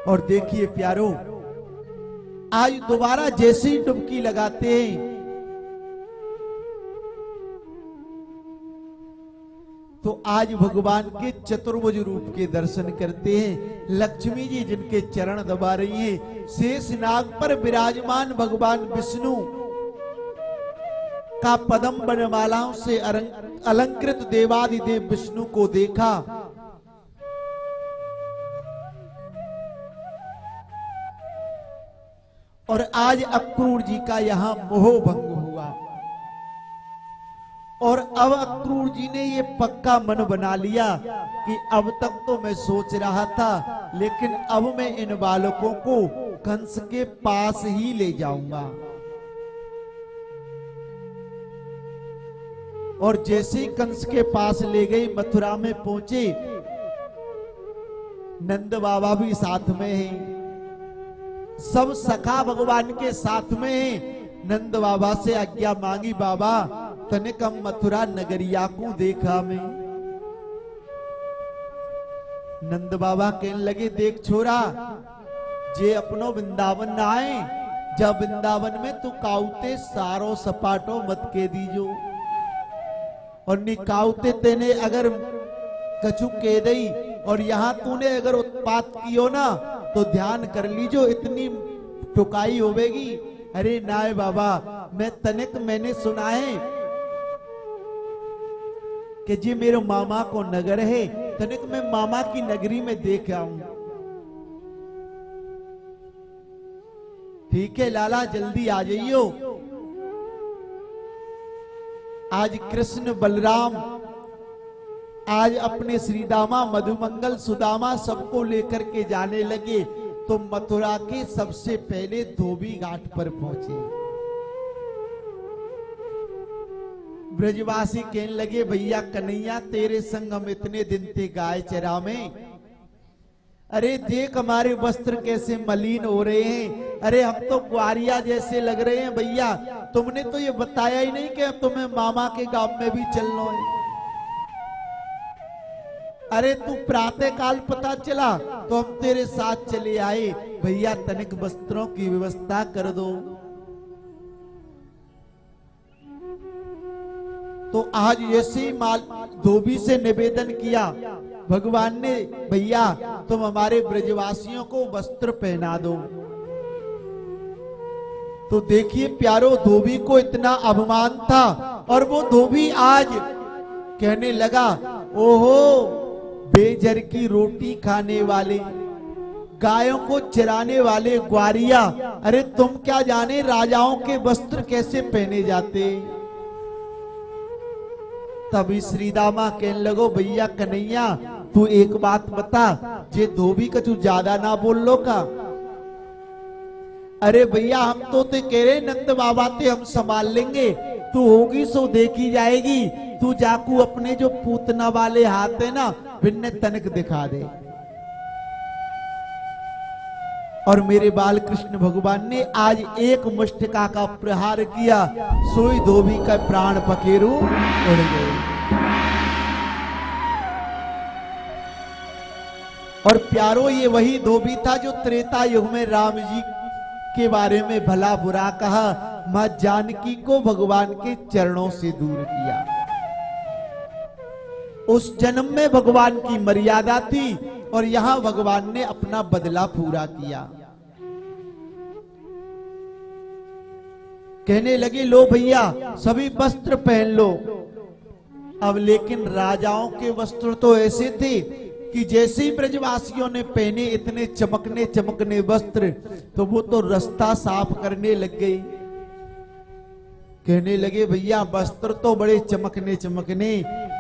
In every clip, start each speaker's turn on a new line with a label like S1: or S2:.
S1: और देखिए प्यारो, आज दोबारा जैसे ही डुबकी लगाते हैं तो आज भगवान के चतुर्भुज रूप के दर्शन करते हैं। लक्ष्मी जी जिनके चरण दबा रही हैं, शेष नाग पर विराजमान भगवान विष्णु का पदम बनमालाओं से अलंकृत देवादिदेव विष्णु को देखा। और आज अक्रूर जी का यहां मोह भंग हुआ और अब अक्रूर जी ने ये पक्का मन बना लिया कि अब तक तो मैं सोच रहा था, लेकिन अब मैं इन बालकों को कंस के पास ही ले जाऊंगा। और जैसे ही कंस के पास ले गए, मथुरा में पहुंचे, नंद बाबा भी साथ में हैं, सब सखा भगवान के साथ में हैं। नंद बाबा से आज्ञा मांगी, बाबा तनिक हम मथुरा नगरिया को देखा मैं। नंद बाबा कहने लगे, देख छोरा, जे अपनो वृंदावन न आए, जब वृंदावन में तू काउते सारो सपाटो मत के दीजो, और निकाउते तेने अगर कछु के दई और यहां तूने अगर उत्पात कियो ना तो ध्यान कर लीजो इतनी टुकाई होवेगी। अरे नाय बाबा, मैं तनिक मैंने सुना है कि जी मेरे मामा को नगर है, तनिक मैं मामा की नगरी में देख आऊं। ठीक है लाला, जल्दी आ जाइयो। आज कृष्ण बलराम आज अपने श्रीदामा मधुमंगल सुदामा सबको लेकर के जाने लगे, तो मथुरा के सबसे पहले धोबी घाट पर पहुंचे। ब्रजवासी कहने लगे, भैया कन्हैया तेरे संग हम इतने दिन थे गाय चरा में, अरे देख हमारे वस्त्र कैसे मलिन हो रहे हैं, अरे हम तो ग्वारिया जैसे लग रहे हैं। भैया तुमने तो ये बताया ही नहीं कि तुम्हें मामा के गांव में भी चलना है। अरे तू प्रातः काल पता चला तो हम तेरे साथ चले आए, भैया तनिक वस्त्रों की व्यवस्था कर दो। तो आज ऐसे ही धोबी से निवेदन किया, भगवान ने, भैया तुम हमारे ब्रजवासियों को वस्त्र पहना दो। तो देखिए प्यारो, धोबी को इतना अभिमान था और वो धोबी आज कहने लगा, ओहो बेजर की रोटी खाने वाले, गायों को चराने वाले ग्वारिया, अरे तुम क्या जाने राजाओं के वस्त्र कैसे पहने जाते। तभी श्रीदामा कहने लगो, भैया कन्हैया तू एक बात बता, जे धोबी का तू ज्यादा ना बोल लो का। अरे भैया हम तो ते कह रहे नंद बाबा ते हम संभाल लेंगे, तू होगी सो देखी जाएगी। तू जाकू अपने जो पूतना वाले हाथ है ना, बिन्ने तनिक दिखा दे। और मेरे बाल कृष्ण भगवान ने आज एक मुष्टिका का प्रहार किया, सोई धोबी का प्राण पखेरु उड़ गए। और प्यारो, ये वही धोबी था जो त्रेता युग में राम जी के बारे में भला बुरा कहा, मां जानकी को भगवान के चरणों से दूर किया। उस जन्म में भगवान की मर्यादा थी और यहां भगवान ने अपना बदला पूरा किया। कहने लगे, लो भैया सभी वस्त्र पहन लो। अब लेकिन राजाओं के वस्त्र तो ऐसे थे कि जैसे ही ब्रजवासियों ने पहने इतने चमकने चमकने वस्त्र, तो वो तो रास्ता साफ करने लग गए। कहने लगे, भैया वस्त्र तो बड़े चमकने चमकने,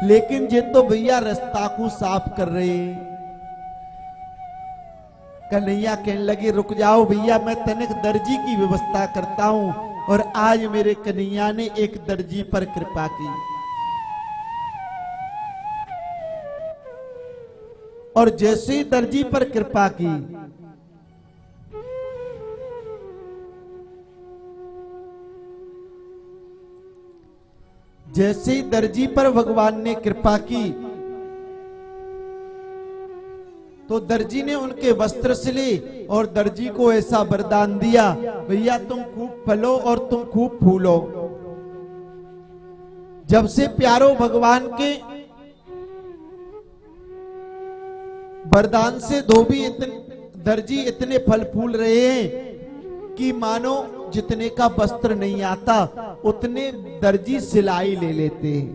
S1: लेकिन ये तो भैया रास्ता को साफ कर रहे हैं। कन्हैया कहने लगे, रुक जाओ भैया, मैं तनिक दर्जी की व्यवस्था करता हूं। और आज मेरे कन्हैया ने एक दर्जी पर कृपा की, और जैसे ही दर्जी पर कृपा की, जैसे ही दर्जी पर भगवान ने कृपा की, तो दर्जी ने उनके वस्त्र सिले और दर्जी को ऐसा वरदान दिया, भैया तुम खूब फलो और तुम खूब फूलो। जब से प्यारो भगवान के वरदान से धोबी दर्जी इतने फल फूल रहे हैं कि मानो जितने का वस्त्र नहीं आता उतने दर्जी सिलाई ले लेते हैं।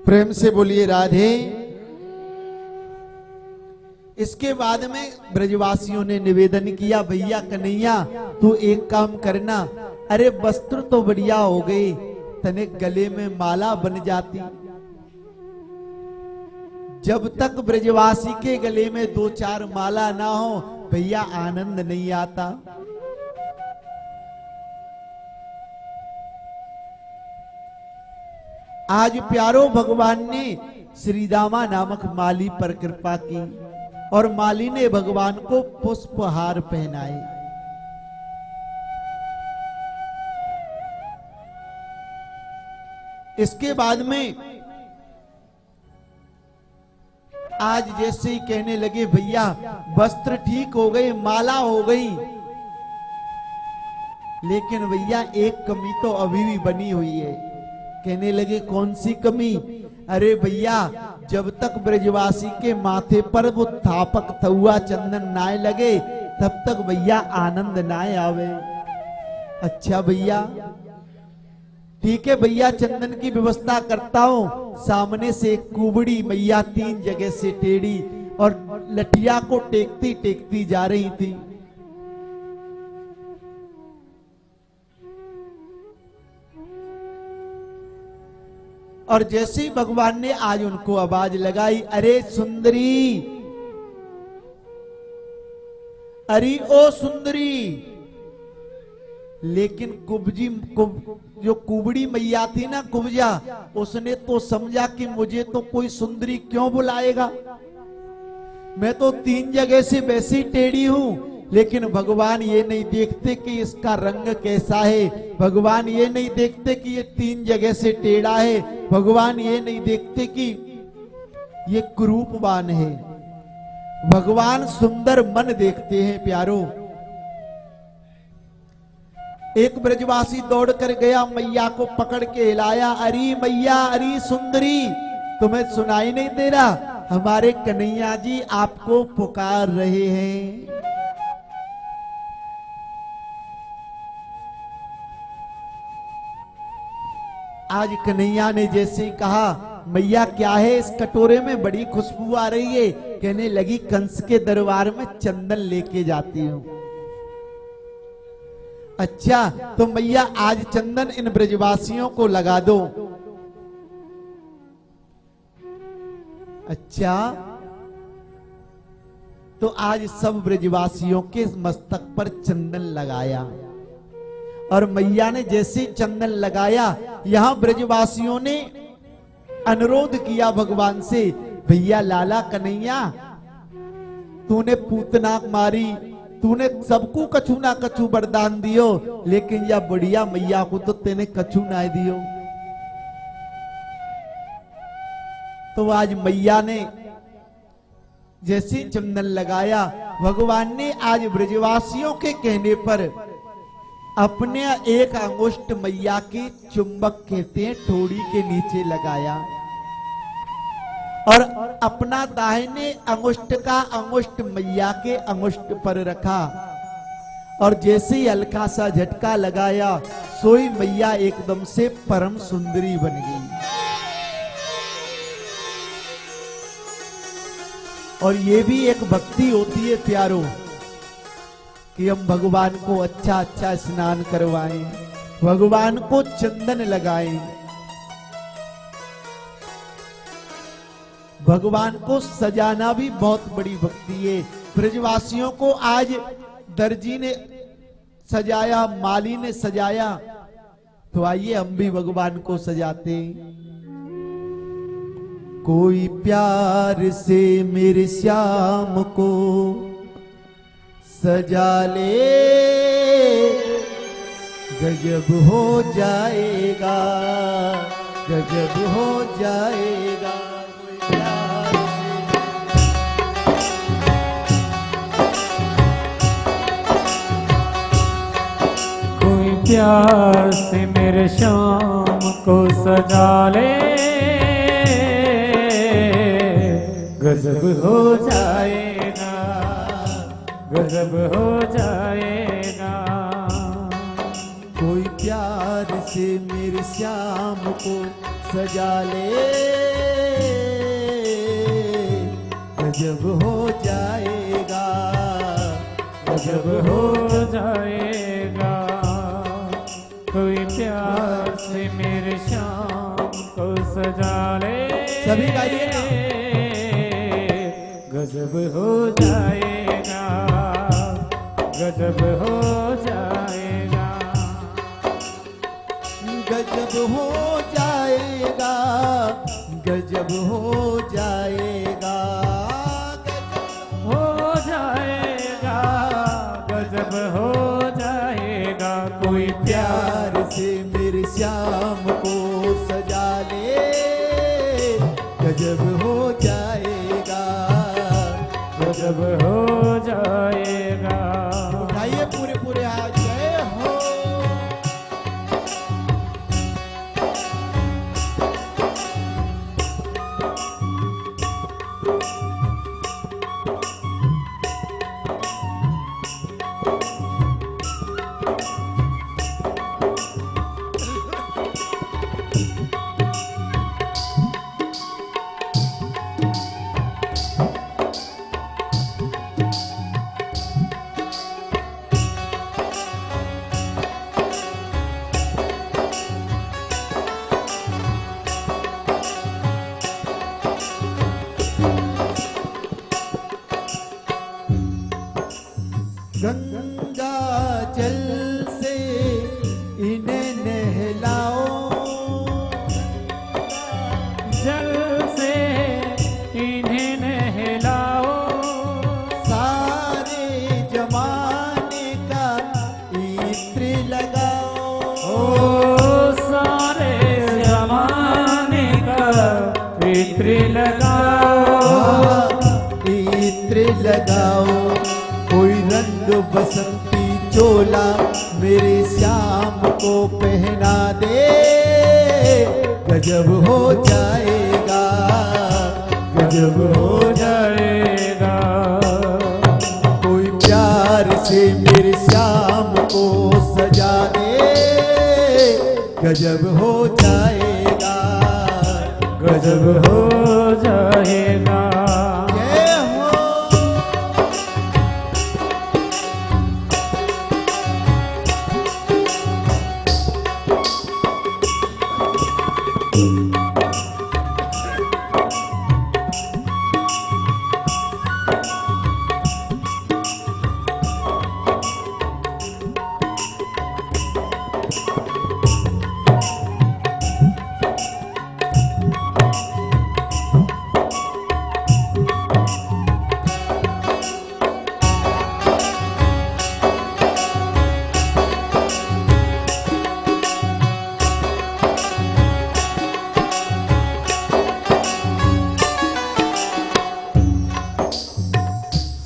S1: प्रेम से बोलिए राधे। इसके बाद में ब्रजवासियों ने निवेदन किया, भैया कन्हैया तू एक काम करना, अरे वस्त्र तो बढ़िया हो गए, तने गले में माला बन जाती। जब तक ब्रजवासी के गले में 2-4 माला ना हो भैया आनंद नहीं आता। आज प्यारो भगवान ने श्रीदामा नामक माली पर कृपा की और माली ने भगवान को पुष्पहार पहनाए। इसके बाद में आज जैसे ही कहने लगे भैया वस्त्र ठीक हो गए, माला हो गई, लेकिन भैया एक कमी तो अभी भी बनी हुई है। कहने लगे कौन सी कमी? अरे भैया जब तक ब्रजवासी के माथे पर वो थापक थुआ चंदन ना लगे तब तक भैया आनंद ना आवे। अच्छा भैया ठीक है भैया, चंदन की व्यवस्था करता हूं। सामने से एक कुबड़ी मैया 3 जगह से टेढ़ी और लठिया को टेकती टेकती जा रही थी। और जैसे ही भगवान ने आज उनको आवाज लगाई, अरे सुंदरी, अरे ओ सुंदरी, लेकिन जो कुबड़ी मैया थी ना कुब्जा, उसने तो समझा कि मुझे तो कोई सुंदरी क्यों बुलाएगा, मैं तो 3 जगह से वैसी टेढ़ी हूं। लेकिन भगवान ये नहीं देखते कि इसका रंग कैसा है, भगवान ये नहीं देखते कि ये 3 जगह से टेढ़ा है, भगवान ये नहीं देखते कि ये कुरूपवान है। भगवान सुंदर मन देखते हैं प्यारो। एक ब्रजवासी दौड़ कर गया, मैया को पकड़ के हिलाया, अरे मैया, अरे सुंदरी, तुम्हें सुनाई नहीं दे रहा? हमारे कन्हैया जी आपको पुकार रहे हैं। आज कन्हैया ने जैसे ही कहा, मैया क्या है इस कटोरे में, बड़ी खुशबू आ रही है। कहने लगी कंस के दरबार में चंदन लेके जाती हूं। अच्छा तो मैया आज चंदन इन ब्रजवासियों को लगा दो। अच्छा तो आज सब ब्रजवासियों के मस्तक पर चंदन लगाया और मैया ने जैसे चंदन लगाया, यहां ब्रजवासियों ने अनुरोध किया भगवान से, भैया लाला कन्हैया, तूने पूतना मारी, तूने सबको कछु ना कछु वरदान दियो, लेकिन या बढ़िया मैया को तो तेने कछु ना दियो। तो आज मैया ने जैसे चंदन लगाया, भगवान ने आज ब्रजवासियों के कहने पर अपने एक अंगुष्ठ मैया के चुंबक कहते हैं ठोड़ी के नीचे लगाया और अपना दाहिने अंगुष्ठ का अंगुष्ठ मैया के अंगुष्ठ पर रखा और जैसे ही हल्का सा झटका लगाया, सोई मैया एकदम से परम सुंदरी बन गई। और ये भी एक भक्ति होती है प्यारो कि हम भगवान को अच्छा अच्छा स्नान करवाएं, भगवान को चंदन लगाएं, भगवान को सजाना भी बहुत बड़ी भक्ति है। ब्रजवासियों को आज दर्जी ने सजाया, माली ने सजाया, तो आइए हम भी भगवान को सजाते हैं। कोई प्यार से मेरे श्याम को सजा ले, गजब हो जाएगा, गजब हो जाएगा। कोई प्यार से
S2: प्यार से मेरे शाम को सजा ले, गजब हो जाएगा, गजब हो जाएगा।
S1: कोई प्यार से मेरे श्याम को सजा ले, गजब हो जाएगा,
S2: गजब हो जाएगा। कोई प्यार से मेरे शाम को सजा ले,
S1: सभी गाइए ना।
S2: गजब हो जाएगा, गजब हो जाएगा,
S1: गजब हो जाएगा, गजब हो जाएगा,
S2: हो जाएगा, गजब हो जाएगा। कोई
S1: प्यार से मेरे श्याम को सजा ले, गजब हो जाएगा,
S2: गजब हो जाएगा।
S1: उठाइए पूरे पूरे हाथ, जय हो। गंगा जल से इन्हें नहलाओ,
S2: जल से इन्हें नहलाओ,
S1: सारे जमाने का इत्र लगाओ,
S2: ओ सारे जमाने का इत्र लगाओ,
S1: इत्र लगाओ। कोई रंग बसंती चोला मेरे श्याम को पहना दे, गजब हो जाएगा, गजब हो
S2: जाएगा।
S1: कोई प्यार से मेरे श्याम को सजा दे, गजब हो जाएगा,
S2: गजब हो जाएगा।
S1: जय हो।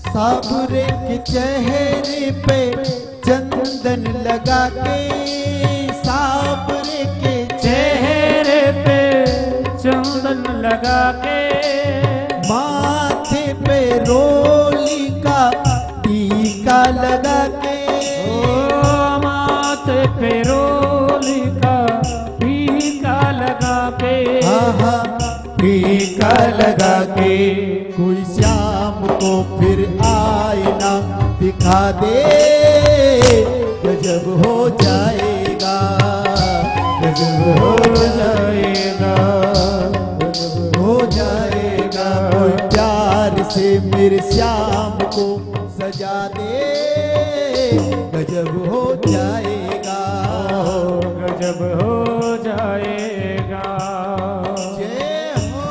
S1: साबरे के चेहरे पे चंदन लगा के, साबरे के
S2: चेहरे पे चंदन लगा के,
S1: माथे पे रोली का टीका लगा के,
S2: ओ माथे पे रोली का टीका लगा के,
S1: आहा टीका लगा के। कोई श्याम को फिर आईना दिखा दे, गजब हो जाएगा, गजब हो जाएगा, हो जाएगा। कोई प्यार से मेरे श्याम को सजा दे, गजब हो जाएगा,
S2: गजब हो जाएगा।
S1: जय हो।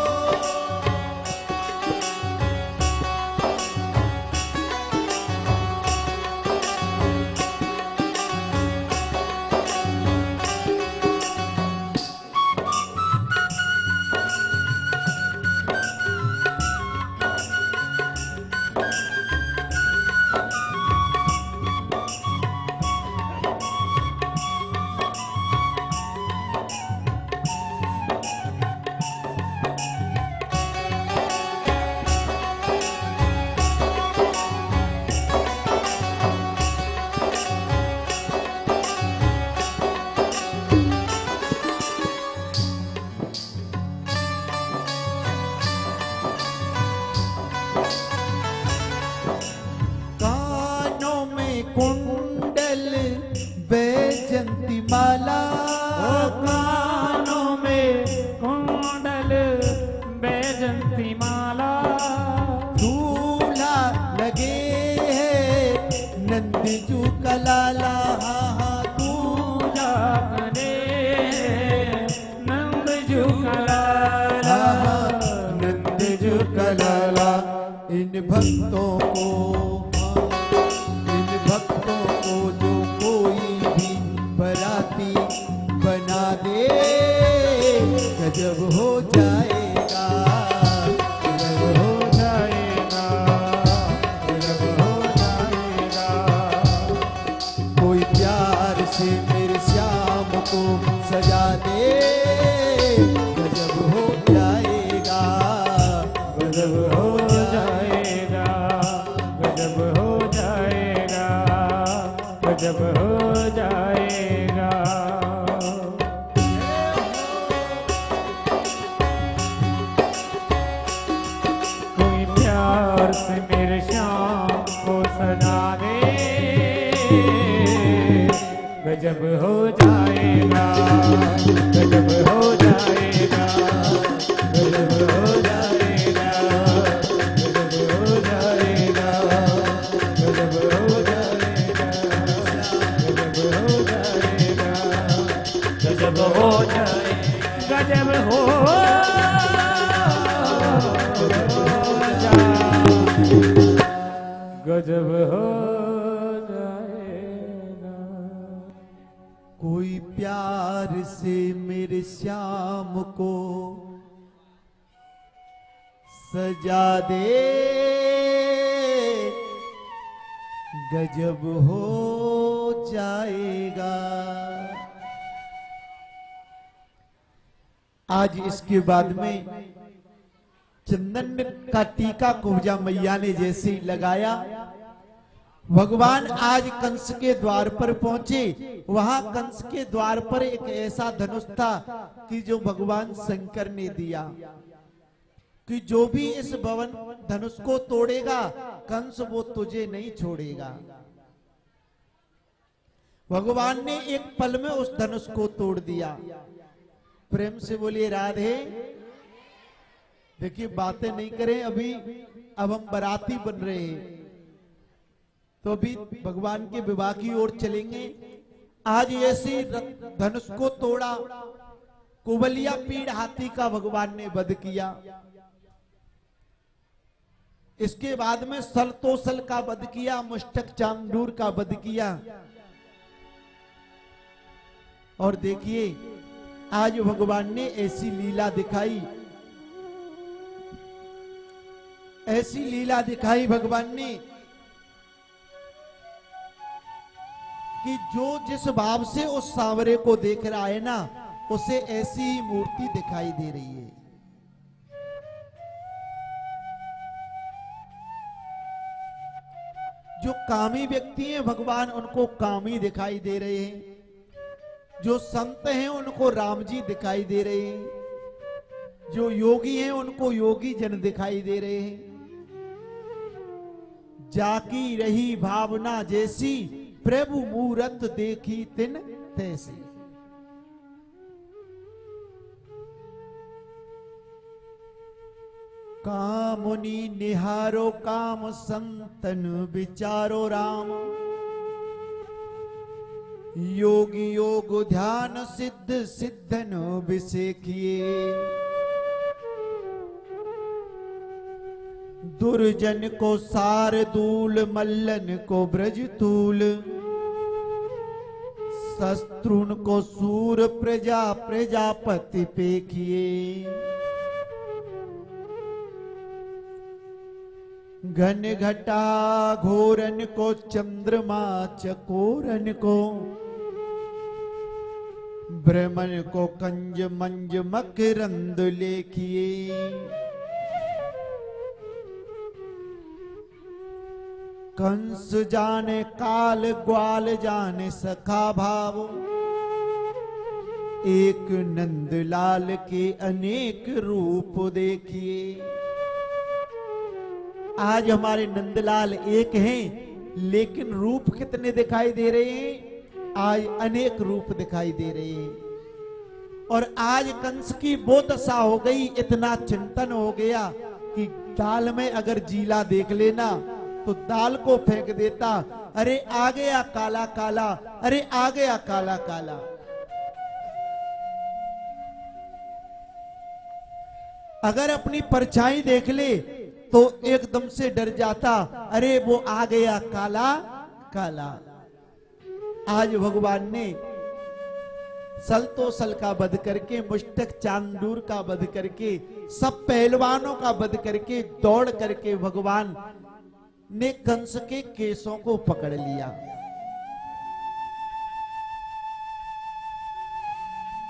S1: बिजू कलाला हा तू
S2: जागने नंद जू कलाला
S1: नंद जू कलाला। इन भक्तों को जो कोई भी बराती बना दे गजब हो जाएगा, गजब हो जाएगा, गजब हो जाएगा। कोई प्यार से मेरे श्याम को सजा दे गजब हो जाएगा, गजब हो
S2: जाएगा, गजब हो जाएगा, गजब हो जाएगा। कोई प्यार से मेरे श्याम को सजा दे गजब हो जाएगा, गजब हो जाएगा, गजब हो जाएगा, गजब हो जाएगा, गजब हो जाएगा, गजब हो जाएगा, गजब हो गजब हो जाएगा।
S1: कोई प्यार से मेरे श्याम को सजा दे गजब हो जाएगा। आज इसके बाद में चंदन का टीका कुब्जा मैया ने जैसे ही लगाया, भगवान आज कंस के द्वार पर पहुंचे। वहां कंस के द्वार पर एक ऐसा धनुष था कि जो भगवान शंकर ने दिया कि जो भी इस भवन धनुष को तोड़ेगा कंस वो तुझे नहीं छोड़ेगा। भगवान ने एक पल में उस धनुष को तोड़ दिया। प्रेम से बोलिए राधे। देखिए बातें नहीं करें अभी, अब हम बाराती बन रहे हैं तो अभी भगवान के विवाह की ओर चलेंगे। आज ऐसे धनुष को तोड़ा, कुबलिया पीड़ हाथी का भगवान ने वध किया। इसके बाद में सलतोसल का वध किया, मुष्टक चांदूर का वध किया। और देखिए आज भगवान ने ऐसी लीला दिखाई, ऐसी लीला दिखाई भगवान ने कि जो जिस भाव से उस सांवरे को देख रहा है ना, उसे ऐसी ही मूर्ति दिखाई दे रही है। जो कामी व्यक्ति हैं भगवान उनको कामी दिखाई दे रहे हैं, जो संत हैं उनको राम जी दिखाई दे रहे हैं, जो योगी हैं उनको योगी जन दिखाई दे रहे हैं। जाकी रही भावना जैसी प्रभु मूरत देखी तिन तैसी। कामुनि निहारो काम संतन विचारो राम। योगी योग ध्यान सिद्ध सिद्धन विसेखिए। दुर्जन को सारदूल मल्लन को ब्रजतूल। शस्त्रुन को सूर प्रजा प्रजापति पेखिए। घन घटा घोरन को चंद्रमा चकोरन को। ब्रह्मन को कंज मंज मकरंद लेखिए। कंस जाने काल ग्वाल जाने सखा भाव। एक नंदलाल के अनेक रूप देखिए। आज हमारे नंदलाल एक हैं, लेकिन रूप कितने दिखाई दे रहे हैं? आज अनेक रूप दिखाई दे रहे हैं। और आज कंस की वो दशा हो गई, इतना चिंतन हो गया कि दाल में अगर जीला देख लेना तो दाल को फेंक देता, अरे आ गया काला काला, अरे आ गया काला काला। अगर अपनी परछाई देख ले तो एकदम से डर जाता, अरे वो आ गया काला काला। आज भगवान ने सलतोसल का वध करके, मुष्टक चांदूर का वध करके, सब पहलवानों का वध करके, दौड़ करके भगवान ने कंस के केसों को पकड़ लिया।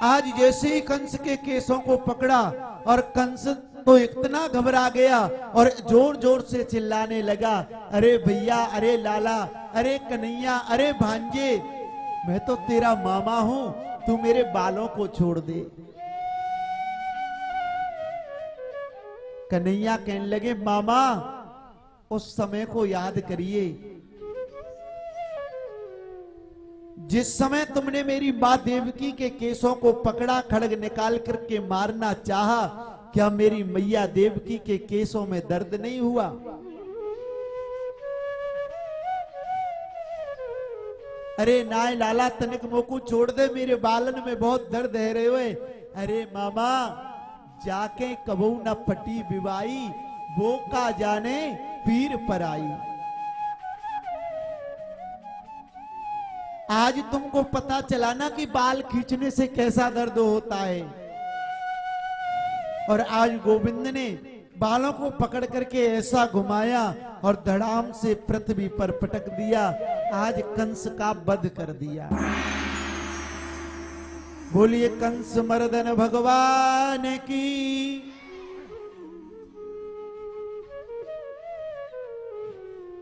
S1: आज जैसे ही कंस के केसों को पकड़ा और कंस तो इतना घबरा गया और जोर जोर से चिल्लाने लगा, अरे भैया, अरे लाला, अरे कन्हैया, अरे भांजे, मैं तो तेरा मामा हूं, तू मेरे बालों को छोड़ दे। कन्हैया कहने लगे, मामा उस समय को याद करिए जिस समय तुमने मेरी मां देवकी के केसों को पकड़ा, खड्ग निकाल करके मारना चाहा, क्या मेरी मैया देवकी के केसों में दर्द नहीं हुआ? अरे नाय लाला, तनिक मोकू छोड़ दे, मेरे बालन में बहुत दर्द है रे हुए। अरे मामा, जाके कबू न फटी बिवाई, वो का जाने पीर पर आई। आज तुमको पता चला ना कि बाल खींचने से कैसा दर्द होता है। और आज गोविंद ने बालों को पकड़ करके ऐसा घुमाया और धड़ाम से पृथ्वी पर पटक दिया। आज कंस का वध कर दिया। बोलिए कंस मर्दन भगवान की।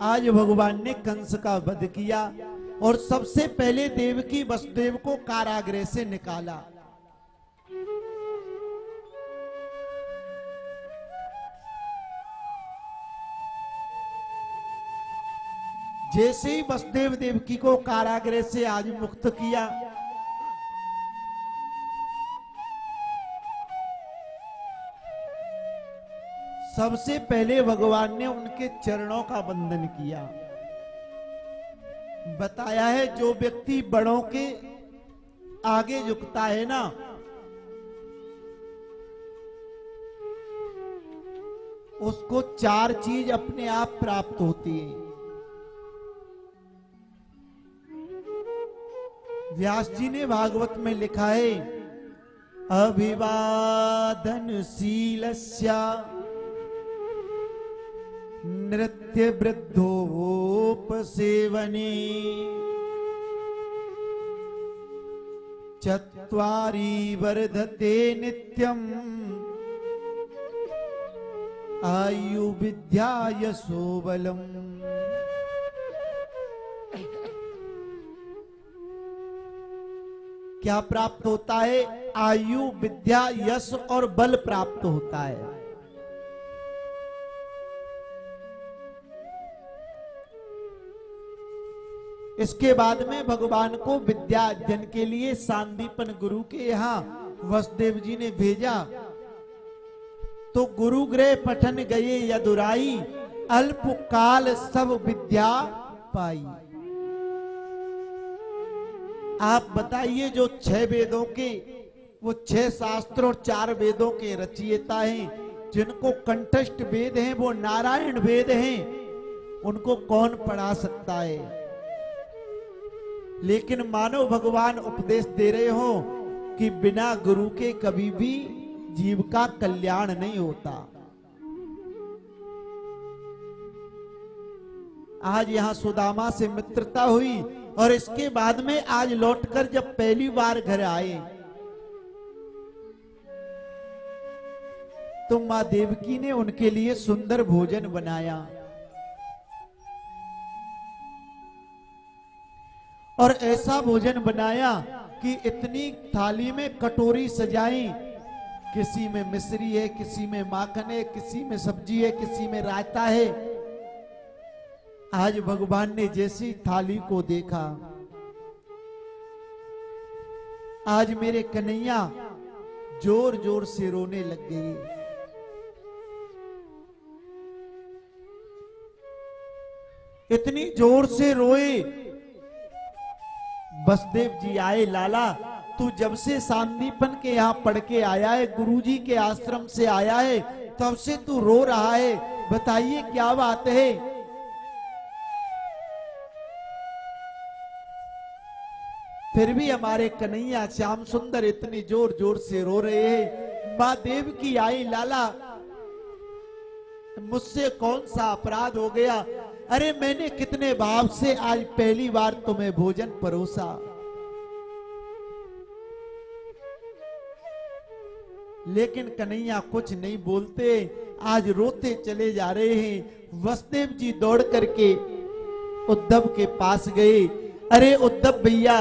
S1: आज भगवान ने कंस का वध किया और सबसे पहले देवकी वसुदेव को कारागृह से निकाला। जैसे ही वसुदेव देवकी को कारागृह से आज मुक्त किया, सबसे पहले भगवान ने उनके चरणों का वंदन किया। बताया है जो व्यक्ति बड़ों के आगे झुकता है ना, उसको चार चीज अपने आप प्राप्त होती है। व्यास जी ने भागवत में लिखा है, अभिवादन शीलस्य नृत्य वृद्धोपसेवने चत्वारि वर्धते नित्यम् आयु विद्या यशो बलम्। क्या प्राप्त होता है? आयु, विद्या, यश और बल प्राप्त होता है। इसके बाद में भगवान को विद्या अध्ययन के लिए सांदीपन गुरु के यहां वसुदेव जी ने भेजा। तो गुरु गृह पठन गए यदुराई, अल्प काल सब विद्या पाई। आप बताइए, जो 6 वेदों के, वो 6 शास्त्र और 4 वेदों के रचयिता हैं, जिनको कंठस्थ वेद हैं, वो नारायण वेद हैं, उनको कौन पढ़ा सकता है? लेकिन मानो भगवान उपदेश दे रहे हो कि बिना गुरु के कभी भी जीव का कल्याण नहीं होता। आज यहां सुदामा से मित्रता हुई और इसके बाद में आज लौटकर जब पहली बार घर आए तो मां देवकी ने उनके लिए सुंदर भोजन बनाया और ऐसा भोजन बनाया कि इतनी थाली में कटोरी सजाई, किसी में मिश्री है, किसी में माखन है, किसी में सब्जी है, किसी में रायता है। आज भगवान ने जैसी थाली को देखा, आज मेरे कन्हैया जोर जोर से रोने लग गए। इतनी जोर से रोए। वसुदेव जी आए, लाला तू जब से सांदीपन के यहाँ पढ़ के आया है, गुरुजी के आश्रम से आया है, तब से तू रो रहा है, बताइए क्या बात है। फिर भी हमारे कन्हैया श्याम सुंदर इतनी जोर जोर से रो रहे हैं। मां देव की आई, लाला मुझसे कौन सा अपराध हो गया? अरे मैंने कितने भाव से आज पहली बार तुम्हें भोजन परोसा। लेकिन कन्हैया कुछ नहीं बोलते, आज रोते चले जा रहे हैं। वसुदेव जी दौड़ करके उद्धव के पास गए। अरे उद्धव भैया,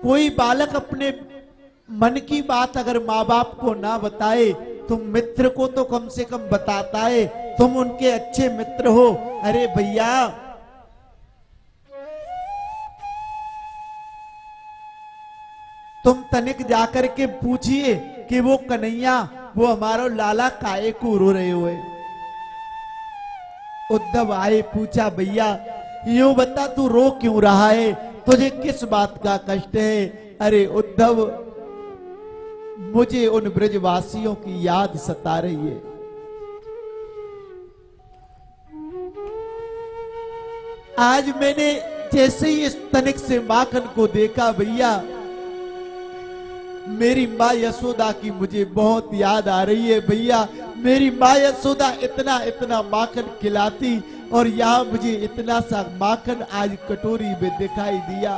S1: कोई बालक अपने मन की बात अगर माँ बाप को ना बताए, तुम मित्र को तो कम से कम बताता है, तुम उनके अच्छे मित्र हो। अरे भैया, तुम तनिक जाकर के पूछिए कि वो कन्हैया, वो हमारो लाला काहे को रो रहे हुए। उद्धव आए, पूछा भैया यूं बता तू रो क्यों रहा है, तुझे किस बात का कष्ट है? अरे उद्धव, मुझे उन ब्रजवासियों की याद सता रही है। आज मैंने जैसे ही इस तनिक से माखन को देखा भैया, मेरी माँ यशोदा की मुझे बहुत याद आ रही है। भैया, मेरी माँ यशोदा इतना इतना माखन खिलाती और यहाँ मुझे इतना सा माखन आज कटोरी में दिखाई दिया।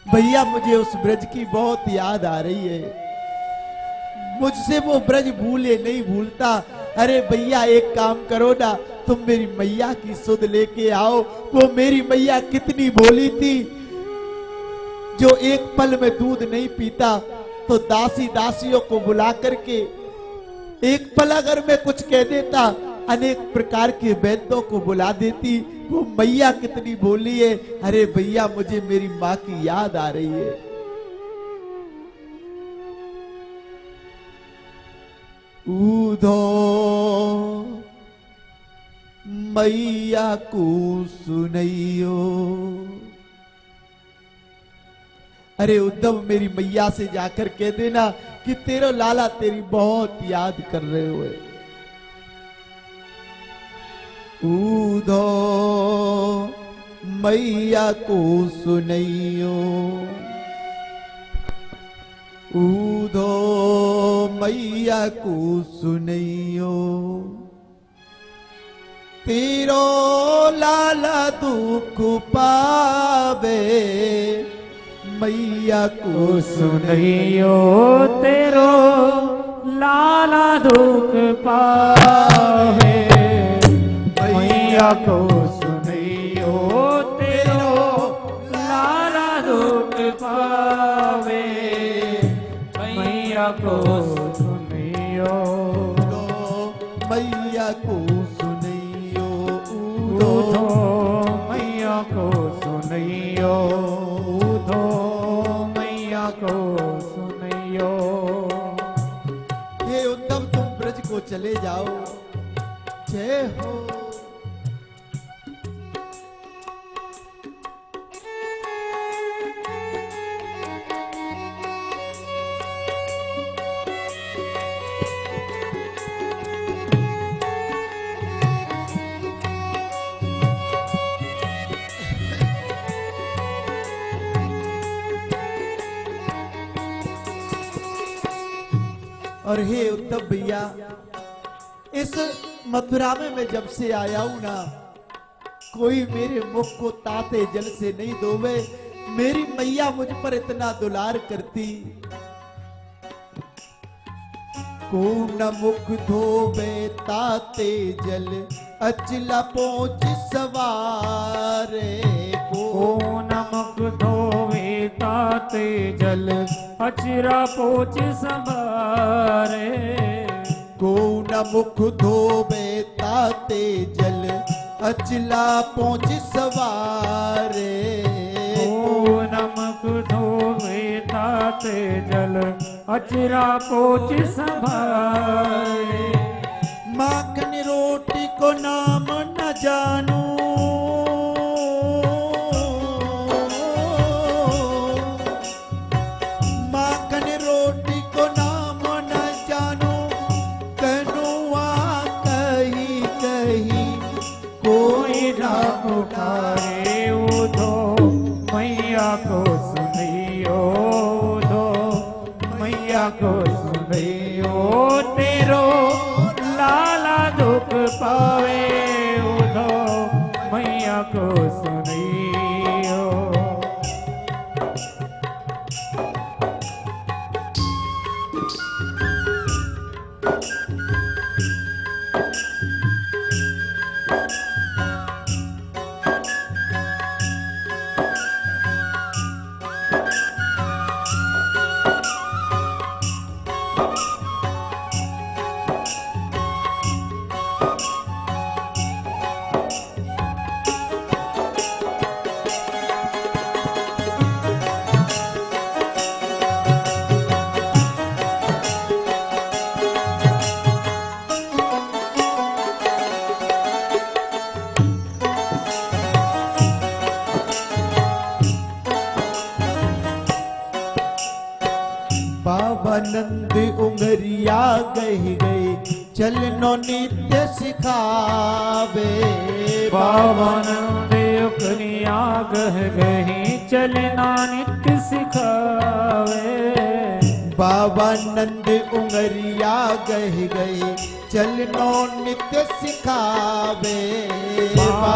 S1: भैया, मुझे उस ब्रज की बहुत याद आ रही है। मुझसे वो ब्रज भूले नहीं भूलता। अरे भैया, एक काम करो ना, तुम मेरी मैया की सुध लेके आओ। वो मेरी मैया कितनी भोली थी, जो एक पल में दूध नहीं पीता तो दासी दासियों को बुला करके एक पल अगर मैं कुछ कह देता, अनेक प्रकार के वैद्यों को बुला देती। वो मैया कितनी भोली है। अरे भैया, मुझे मेरी माँ की याद आ रही है। ऊधो मैया को सुनइयो। अरे उद्धव, मेरी मैया से जाकर कह देना कि तेरा लाला तेरी बहुत याद कर रहे हुए। ऊधो मैया को सुनइयो, ऊधो मैया को सुनइयो। तेरो लाला दुख पावे, मैया को
S2: सुनइयो। तेरो लाला दुख पावे, मैया को सुनइयो। तेरो लाला दुख पावे, मैया को सुनइयो।
S1: मैया को सुनइयो,
S2: ऊधो मैया को सुनइयो। ऊधो मैया को सुनइयो।
S1: हे उद्धव, तुम ब्रज को चले जाओ। जय हो। और हे उद्धव भैया, इस मथुरा में मैं जब से आया हूं ना, कोई मेरे मुख को ताते जल से नहीं धोवे। मेरी मैया मुझ पर इतना दुलार करती। को न मुख धोवे ताते जल, अचला पहुंच सवारे।
S2: को न मुख धोवे ताते जल, अचरा पोच संभारे।
S1: को न मुख धोवे ताते जल, अचला पहुंच सवारे।
S2: को न मुख धोवे ताते जल, अचरा पोच संभाले।
S1: माखन रोटी को नाम न जानू, माखन रोटी को नाम न जानू, कनुआ कही कही कोई ना
S2: पुकारे उधो मैया को सुनियो, उधो मैया को सुनियो, तेरो लाला दुख पावे, उधो मैया को सुनियो।
S1: बाबा नंद उंगरिया गही गई, चलनो नित्य सिखावे।
S2: बाबा नंद उकरिया गह गही, चलना नित्य सिखावे।
S1: बाबा नंद उंगरिया गही गई, चलनो नित्य सिखावे।
S2: बाबा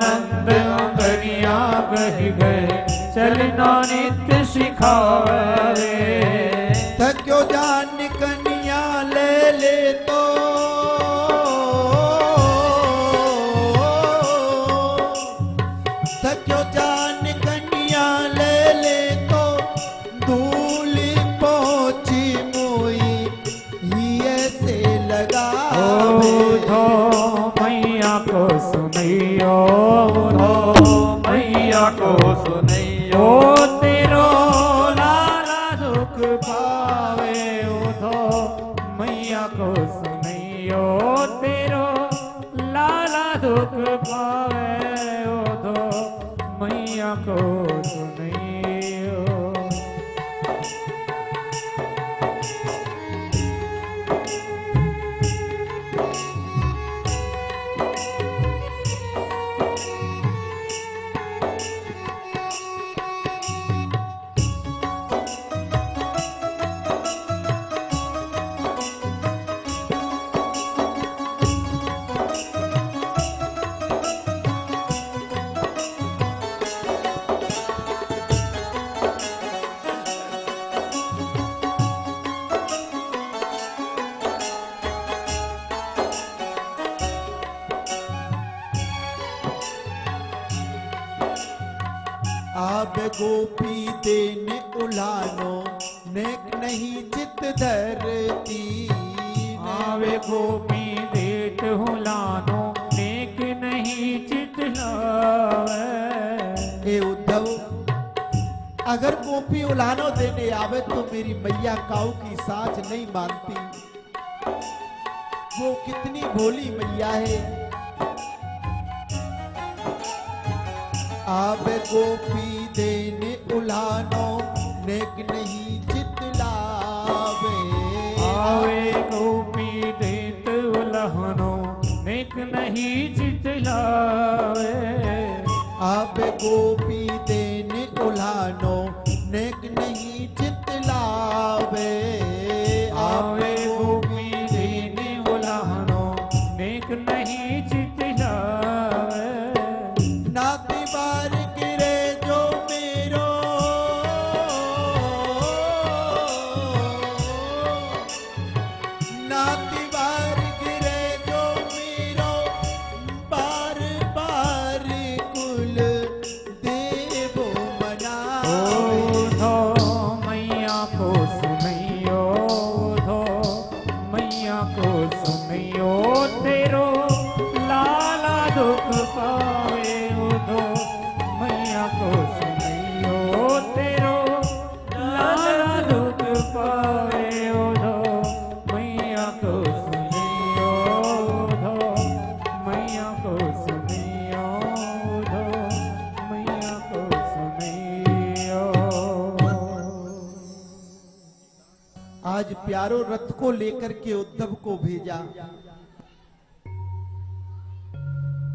S2: नंद उकरिया गह गए, चलना नित्य सिखावे।
S1: थक्यो जान कन्या ले ले तो, थक्यो जान कन्या ले ले तो, धूली पहुंची मोई ही से लगावे।
S2: उधो मैया को सुनियो, उधो मैया को सुनियो, तेरो लाला दुख पावे, उधो मैया को सुनियो, तेरो लाला दुख पावे, उधो मैया को सुनियो।
S1: आब गोपी देने उलानो, नेक नहीं चित धरती।
S2: आवे गोपी देत हुलानो, नेक नहीं चित लावे।
S1: हे उद्धव, अगर गोपी उलानो देने आवे तो मेरी मैया काऊ की साच नहीं मानती। वो कितनी भोली मैया है। आवे गोपी देने उलानो, नेक नहीं चित लावे।
S2: आवे गोपी देत उलहनो, नेक नहीं चित लावे।
S1: आवे गोपी देने उलानो, नेक नहीं चित लावे।
S2: आवे गोपी देने उलहनो, नेक नहीं चित लावे।
S1: नाती बार गिरे जो मेरो, नाती बार गिरे जो मेरो, बार बार कुल देवो मनावे।
S2: उधो मैया को सुनियो, उधो मैया को सुनियो, तेरो लाला दुख पावे, उधो मैया को सुनियो, तेरो लाला दुख पावे।
S1: चारों रथ को लेकर के उद्धव को भेजा।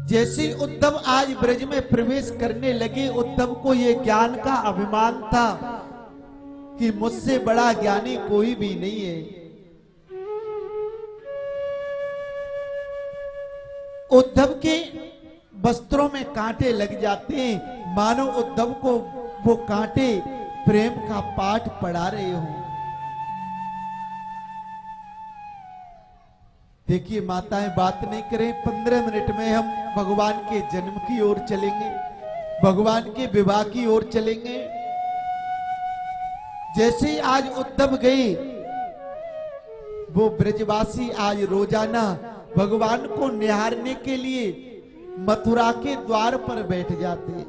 S1: जैसे उद्धव आज ब्रज में प्रवेश करने लगे, उद्धव को यह ज्ञान का अभिमान था कि मुझसे बड़ा ज्ञानी कोई भी नहीं है। उद्धव के वस्त्रों में कांटे लग जाते हैं, मानो उद्धव को वो कांटे प्रेम का पाठ पढ़ा रहे हो। देखिए माताएं बात नहीं करें, 15 मिनट में हम भगवान के जन्म की ओर चलेंगे, भगवान के विवाह की ओर चलेंगे। जैसे ही आज उद्धव गए, वो ब्रजवासी आज रोजाना भगवान को निहारने के लिए मथुरा के द्वार पर बैठ जाते,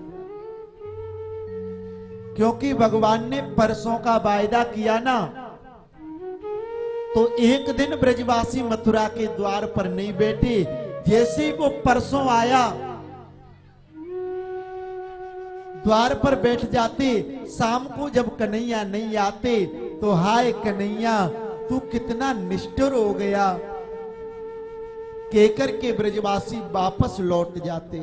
S1: क्योंकि भगवान ने परसों का वायदा किया ना, तो एक दिन ब्रजवासी मथुरा के द्वार पर नहीं बैठे। जैसे वो परसों आया, द्वार पर बैठ जाते। शाम को जब कन्हैया नहीं आते तो हाय कन्हैया तू कितना निष्ठुर हो गया कहकर के ब्रजवासी वापस लौट जाते।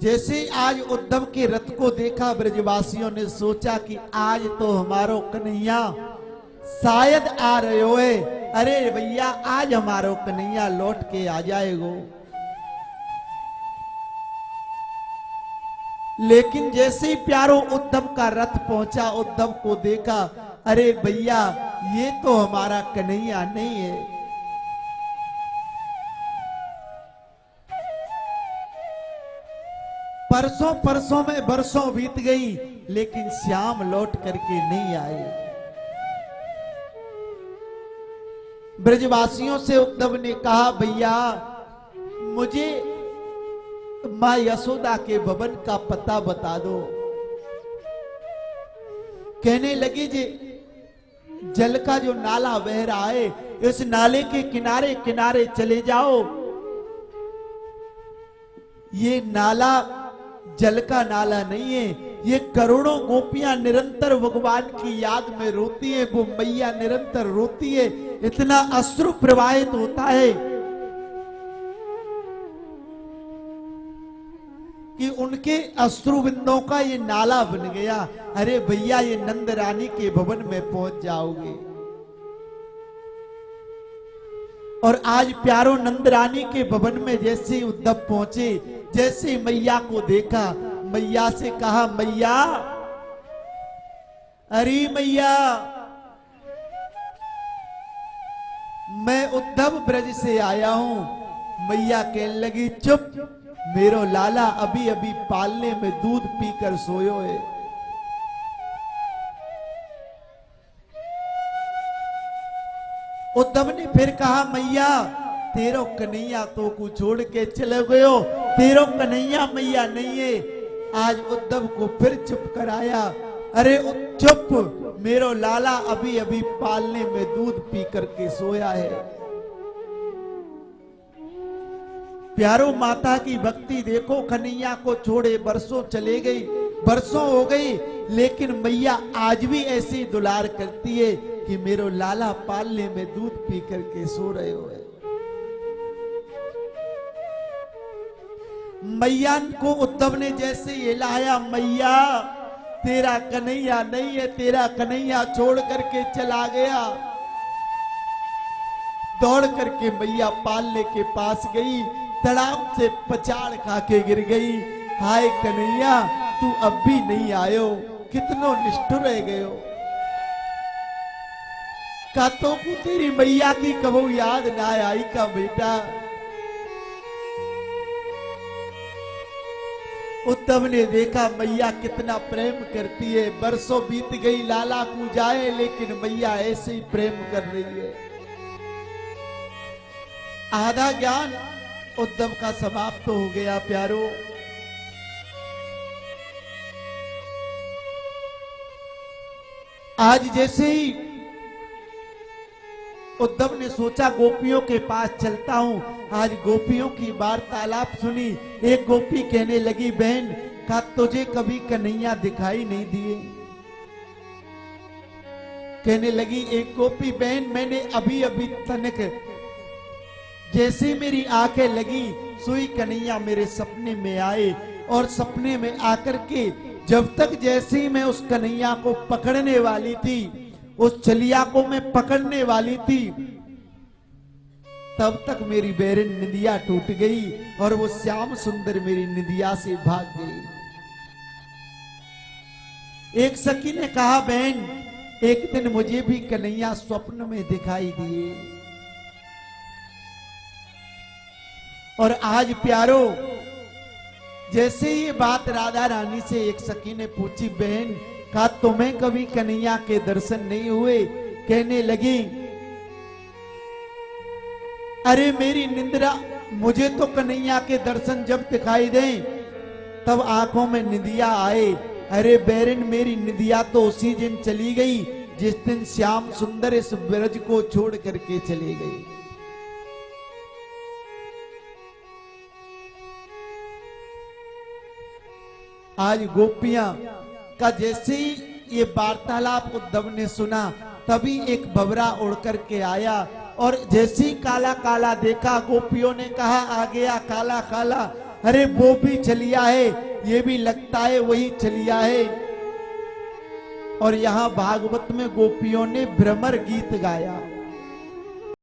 S1: जैसे आज उद्धव के रथ को देखा, ब्रजवासियों ने सोचा कि आज तो हमारो कन्हैया शायद आ रहे होए। अरे भैया आज हमारो कन्हैया लौट के आ जाएगो। लेकिन जैसे ही प्यारो उद्धव का रथ पहुंचा, उद्धव को देखा, अरे भैया ये तो हमारा कन्हैया नहीं है। परसों में बरसों बीत गई, लेकिन श्याम लौट करके नहीं आए। ब्रजवासियों से उद्धव ने कहा, भैया मुझे मां यशोदा के भवन का पता बता दो। कहने लगी जी जल का जो नाला बह रहा है, इस नाले के किनारे किनारे चले जाओ। ये नाला जल का नाला नहीं है, ये करोड़ों गोपियां निरंतर भगवान की याद में रोती है, वो मैया निरंतर रोती है, इतना अश्रु प्रवाहित होता है कि उनके अश्रु बिंदों का ये नाला बन गया। अरे भैया ये नंद रानी के भवन में पहुंच जाओगे। और आज प्यारो नंद रानी के भवन में जैसे उद्धव पहुंचे, जैसे मैया को देखा, मैया से कहा, मैया अरे मैया मैं उद्धव ब्रज से आया हूं। मैया कहने लगी, चुप, मेरो लाला अभी अभी पालने में दूध पीकर सोयो है। उद्धव ने फिर कहा, मैया तेरो कन्हैया तो को छोड़ के चले गयो, तेरो कन्हैया मैया नहीं है। आज उद्धव को फिर चुप कराया। अरे चुप, मेरो लाला अभी अभी पालने में दूध पी करके सोया है। प्यारो माता की भक्ति देखो, कन्हैया को छोड़े बरसों चले गई, बरसों हो गई, लेकिन मैया आज भी ऐसी दुलार करती है कि मेरो लाला पालने में दूध पी करके सो रहे हो। मैया को उद्धव ने जैसे ये लाया, मैया तेरा कन्हैया नहीं है, तेरा कन्हैया छोड़ करके चला गया। दौड़ करके मैया पालने के पास गई, तड़ाम से पछाड़ खा के गिर गई। हाय कन्हैया तू अब भी नहीं आयो, कितनो निष्ठुर रह गयो। का तो तेरी मैया की कबू याद ना आई का बेटा। उद्धव ने देखा मैया कितना प्रेम करती है, बरसों बीत गई, लाला को जाए, लेकिन मैया ऐसे ही प्रेम कर रही है। आधा ज्ञान उद्धव का समाप्त हो गया। प्यारो आज जैसे ही उद्धव ने सोचा गोपियों के पास चलता हूं। आज गोपियों की वार्तालाप सुनी। एक गोपी कहने लगी, बहन का तुझे कभी कन्हैया दिखाई नहीं दिए? कहने लगी एक गोपी, बहन मैंने अभी अभी तनक जैसे मेरी आंखें लगी सोई कन्हैया मेरे सपने में आए, और सपने में आकर के जब तक जैसे ही मैं उस कन्हैया को पकड़ने वाली थी, उस छलिया को मैं पकड़ने वाली थी, तब तक मेरी बैरन निंदिया टूट गई और वो श्याम सुंदर मेरी निंदिया से भाग गई। एक सखी ने कहा, बहन एक दिन मुझे भी कन्हैया स्वप्न में दिखाई दिए, और आज प्यारो जैसे ये बात राधा रानी से एक सखी ने पूछी, बहन का तुम्हें कभी कन्हैया के दर्शन नहीं हुए? कहने लगी, अरे मेरी निंद्रा, मुझे तो कन्हैया के दर्शन जब दिखाई दें तब आंखों में निंदिया आए। अरे बैरन मेरी निंदिया तो उसी दिन चली गई जिस दिन श्याम सुंदर इस ब्रज को छोड़ करके चले गए। आज गोपियां का जैसे ही ये वार्तालाप उद्धव ने सुना, तभी एक भंवरा उड़ करके आया, और जैसे ही काला काला देखा, गोपियों ने कहा, आ गया काला काला। अरे वो भी चलिया है, ये भी लगता है वही चलिया है। और यहां भागवत में गोपियों ने भ्रमर गीत गाया।